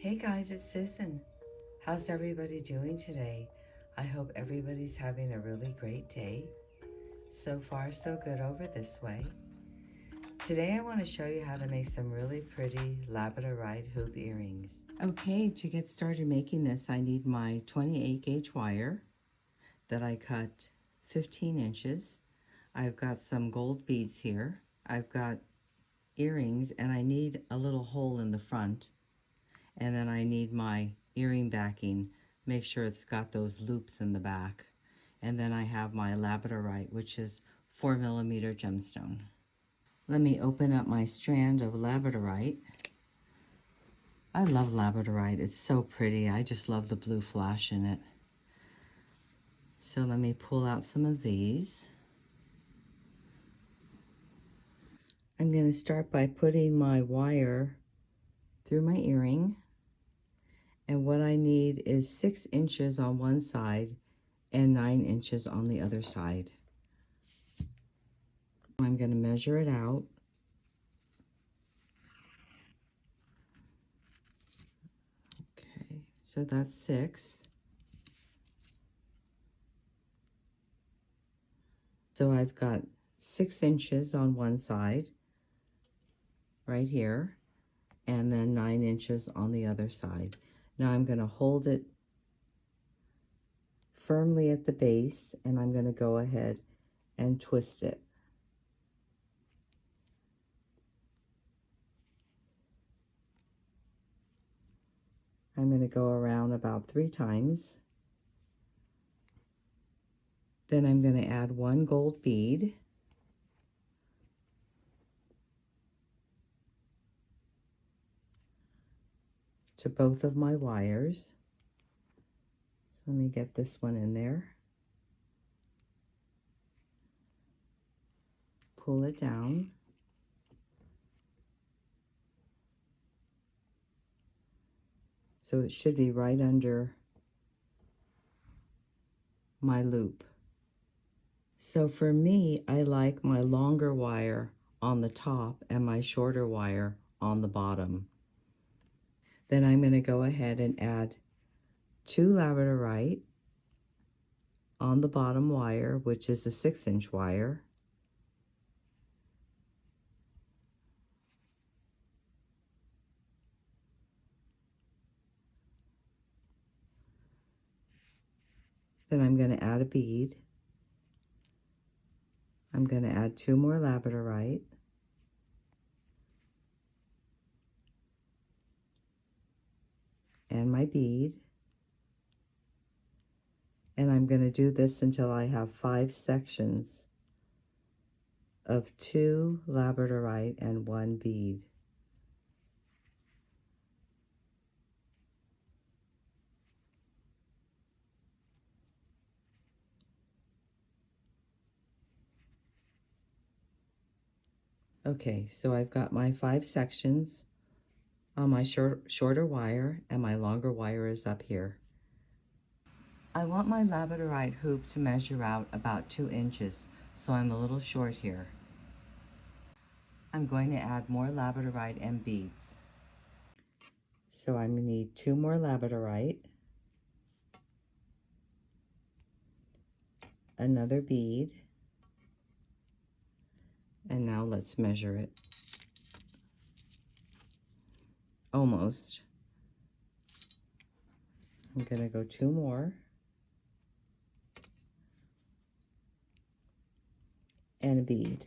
Hey guys, it's Susan. How's everybody doing today? I hope everybody's having a really great day. So far, so good over this way. Today I want to show you how to make some really pretty labradorite hoop earrings. Okay, to get started making this, I need my 28 gauge wire that I cut 15 inches. I've got some gold beads here. I've got earrings and I need a little hole in the front. And then I need my earring backing. Make sure it's got those loops in the back. And then I have my labradorite, which is 4mm gemstone. Let me open up my strand of labradorite. I love labradorite. It's so pretty. I just love the blue flash in it. So let me pull out some of these. I'm going to start by putting my wire through my earring. And what I need is 6 inches on one side and 9 inches on the other side. I'm going to measure it out. Okay, so that's 6. So I've got 6 inches on one side, right here, and then 9 inches on the other side. Now I'm going to hold it firmly at the base, and I'm going to go ahead and twist it. I'm going to go around about 3 times. Then I'm going to add 1 gold bead. To both of my wires. So let me get this one in there. Pull it down. So it should be right under my loop. So for me, I like my longer wire on the top and my shorter wire on the bottom. Then I'm going to go ahead and add 2 labradorite on the bottom wire, which is a 6-inch wire. Then I'm going to add a bead. I'm going to add 2 more labradorite. And my bead. And I'm going to do this until I have 5 sections of 2 labradorite and 1 bead. Okay, so I've got my 5 sections on my shorter wire, and my longer wire is up here. I want my labradorite hoop to measure out about 2 inches, so I'm a little short here. I'm going to add more labradorite and beads. So I'm going to need 2 more labradorite, another bead, and now let's measure it. Almost. I'm going to go 2 more. And a bead.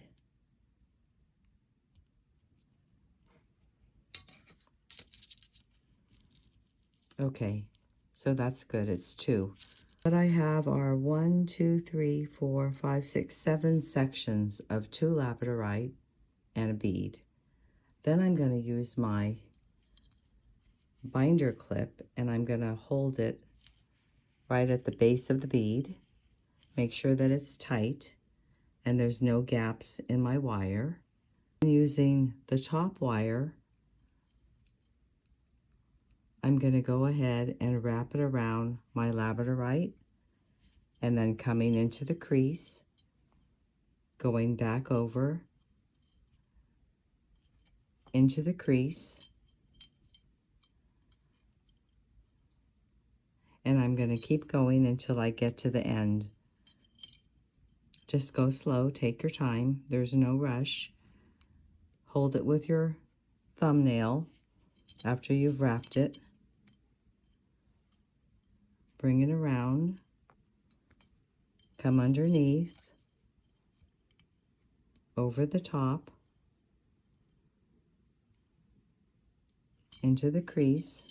Okay, so that's good, it's 2. What I have are 1, 2, 3, 4, 5, 6, 7 sections of 2 labradorite and a bead. Then I'm going to use my binder clip and I'm going to hold it right at the base of the bead. Make sure that it's tight and there's no gaps in my wire. Using the top wire, I'm going to go ahead and wrap it around my labradorite and then coming into the crease, going back over into the crease, and I'm going to keep going until I get to the end. Just go slow, take your time, there's no rush. Hold it with your thumbnail after you've wrapped it. Bring it around, come underneath, over the top, into the crease,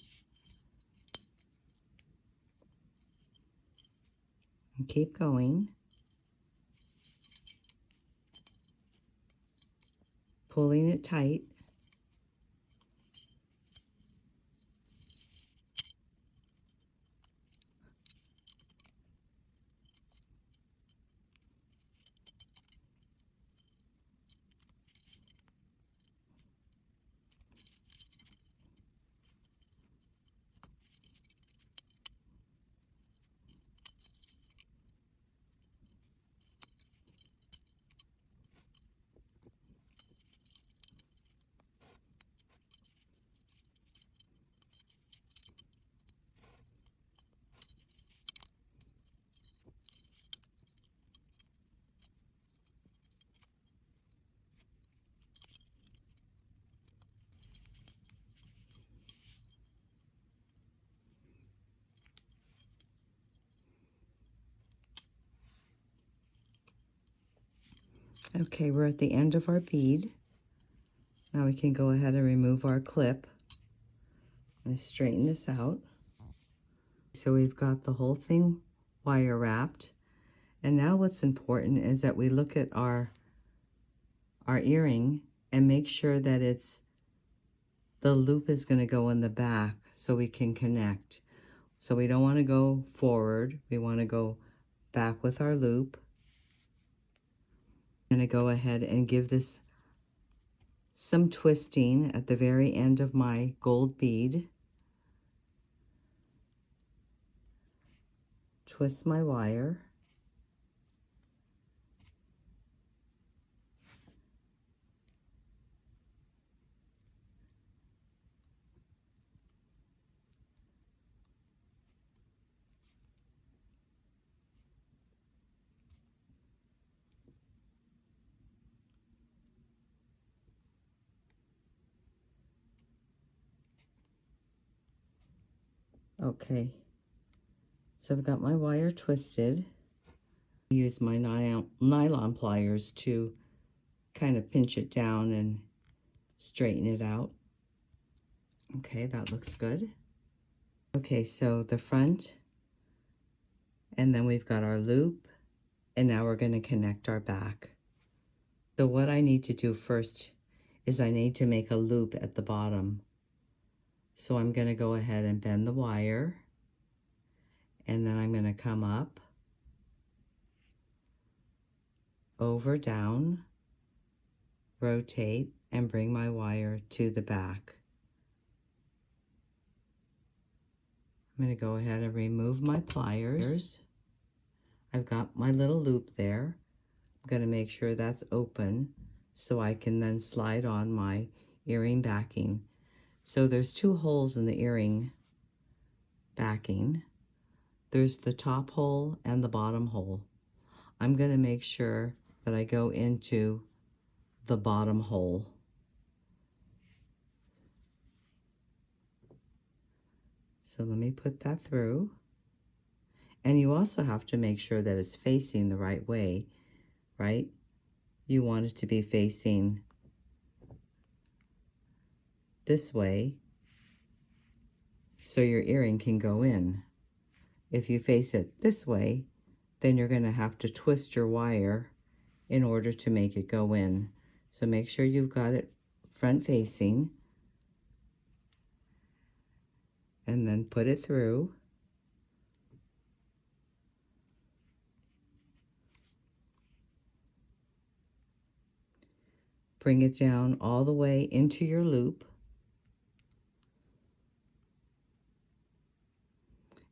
and keep going. Pulling it tight. Okay, we're at the end of our bead. Now we can go ahead and remove our clip and straighten this out. So we've got the whole thing wire wrapped. And now what's important is that we look at our earring and make sure that the loop is going to go in the back so we can connect. So we don't want to go forward, we want to go back with our loop. I'm going to go ahead and give this some twisting at the very end of my gold bead. Twist my wire. Okay, so I've got my wire twisted. I use my nylon pliers to kind of pinch it down and straighten it out. Okay, that looks good. Okay, so the front, and then we've got our loop, and now we're going to connect our back. So what I need to do first is I need to make a loop at the bottom. So I'm going to go ahead and bend the wire, and then I'm going to come up, over, down, rotate, and bring my wire to the back. I'm going to go ahead and remove my pliers. I've got my little loop there. I'm going to make sure that's open so I can then slide on my earring backing. So there's two holes in the earring backing. There's the top hole and the bottom hole. I'm going to make sure that I go into the bottom hole. So let me put that through. And you also have to make sure that it's facing the right way, right? You want it to be facing this way so your earring can go in. If you face it this way, then you're going to have to twist your wire in order to make it go in. So make sure you've got it front facing, and then put it through. Bring it down all the way into your loop.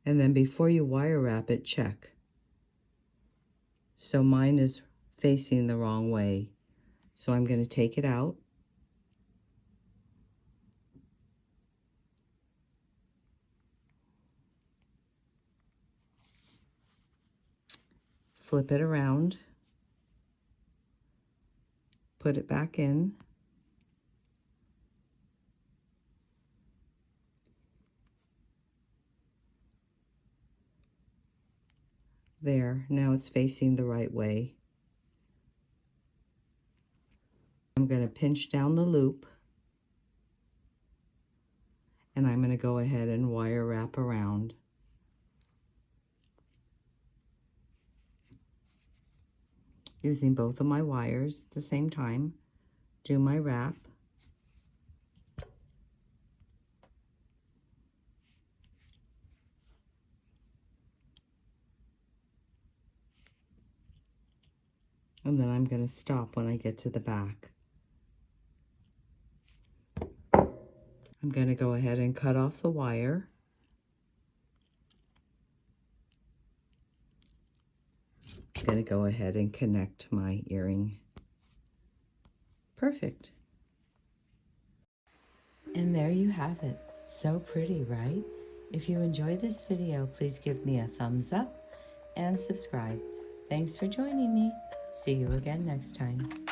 And then before you wire wrap it, check. So mine is facing the wrong way. So I'm going to take it out. flip it around, put it back in, there, now it's facing the right way. I'm going to pinch down the loop, and I'm going to go ahead and wire wrap around. Using both of my wires at the same time, do my wrap. And then I'm going to stop when I get to the back. I'm going to go ahead and cut off the wire. I'm going to go ahead and connect my earring. Perfect. And there you have it. So pretty, right? If you enjoyed this video, please give me a thumbs up and subscribe. Thanks for joining me. See you again next time.